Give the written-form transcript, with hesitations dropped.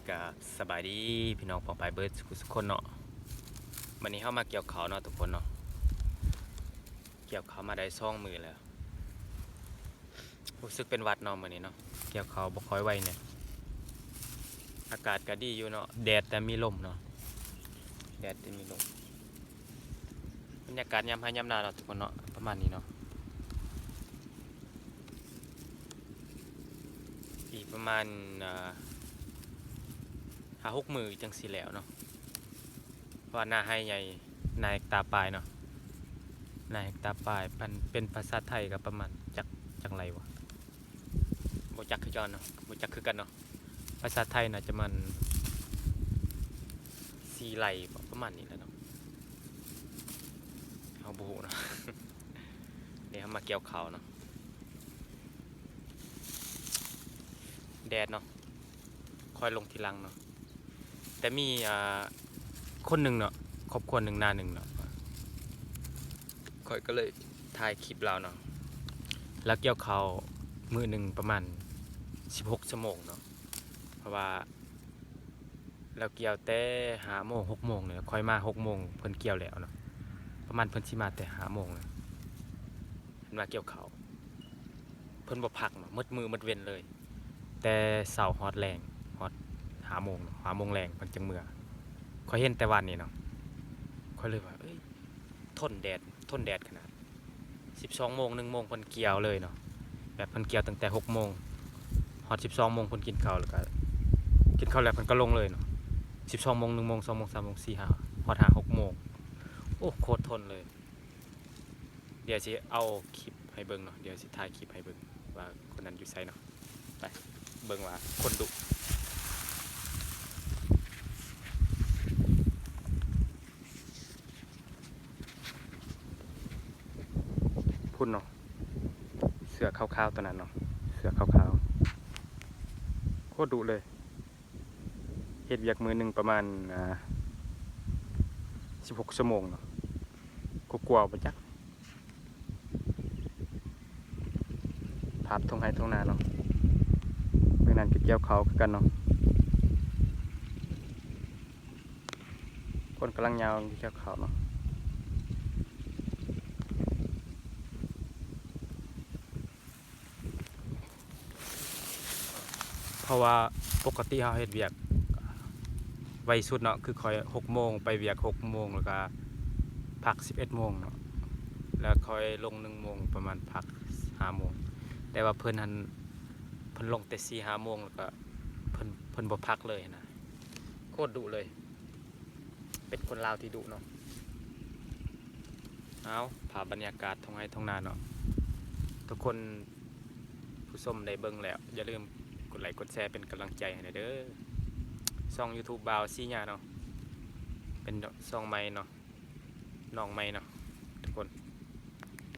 กับสบายดีพี่น้องปองไปเบิร์ดทุกคนเนาะวันนี้เข้ามาเกี่ยวเขาเนาะทุกคนเนาะเกี่ยวเขามาได้2 มือแล้วรู้สึกเป็นวัดเนาะวันนี้เนาะเกี่ยวเขาบ่ค่อยไหวเนี่ยอากาศก็ดีอยู่เนาะแดดแต่มีลมเนาะแดดแต่มีลมบรรยากาศยามให้ยามหน้าเนาะทุกคนเนาะประมาณนี้เนาะอีกประมาณ5-6 มือจังสิแล้วเนาะเพราะว่าหน้าให้ใหญ่นายตาปลายเนาะนายตาปลายเป็นภาษาไทยก็ประมาณจังไรวะบ่จักคือจอนเนาะบ่จักคือกันเนาะภาษาไทยน่าจะมัน4 ไร่ประมาณนี้แหละเนาะเฮาบ่ฮู้เนาะ เดี๋ยวเฮามาเกี่ยวข้าวเนาะแดดเนาะค่อยลงทีหลังเนาะแต่มีคนหนึ่งเนาะครอบครัวหนึ่งหน้าหนึ่งเนาะค่อยก็เลยถ่ายคลิปเราเนาะแล้วเกี่ยวข้าวมื้อหนึ่งประมาณ16 ชั่วโมงเนาะเพราะว่าเราเกี่ยวแต่5 โมง 6 โมงเนี่ยค่อยมา6 โมงเพิ่นเกี่ยวแล้วเนาะประมาณเพิ่นสิมาแต่5 โมงเลยเพิ่นมาเกี่ยวข้าวเพิ่นบ่พักเนาะมืดมือมืดเว้นเลยแต่เช้าฮอดแรงฮอด5 โมงเนาะ5 โมงแรงเพิ่นจังเมื่อค่อยเห็นแต่วันนี้เนาะค่อยเลยว่าเอ้ยทนแดดขนาด12 โมง 1 โมงเพิ่นเกี่ยวเลยเนาะแบบเพิ่นเกี่ยวตั้งแต่6 โมงฮอด12 โมงเพิ่นกินข้าวแล้วก็กินข้าวแล้วเพิ่นก็ลงเลยเนาะ12 โมง 1 โมง 2 โมง 3 โมง 4 5ฮอด5 6 โมงโอ้โคตรทนเลยเดี๋ยวสิเอาคลิปให้เบิ่งเนาะเดี๋ยวสิถ่ายคลิปให้เบิ่งว่าคนนั้นอยู่ไสเนาะไปเบิ่งว่าคนดุพุ่นเนาะเสือขาวๆตัวนั้นเนาะเสือขาวๆโคตรดุเลยเฮ็ดเวียกมื้อหนึงประมาณ16 ชั่วโมงเนาะกลัวๆบ่จักภาพทงไห้ทงนาเนาะมื้อนั้นก็เกี่ยวข้าวคือกันเนาะคนกำลังยาวเกี่ยวข้าวเนาะเพราะว่าปกติเฮาเฮ็ดเวียกไวสุดเนาะคือค่อย6 โมงไปเวียก6 โมงแล้วก็พัก11 โมงเนาะแล้วค่อยลง1 โมงประมาณพัก5 โมงแต่ว่าเพิ่นหันเพิ่นลงแต่4-5 โมงแล้วก็เพิ่นบ่พักเลยนะโคตรดุเลยเป็นคนลาวที่ดุเนาะเอาภาพบรรยากาศท้องไร่ท้องนาเนาะทุกคนผู้ชมได้เบิ่งแล้วอย่าลืมกดไลค์กดแชร์เป็นกำลังใจให้หน่อยเด้อช่อง YouTube บ่าวซีหญ้าเนาะเป็นช่องใหม่เนาะน้องใหม่เนาะทุกคน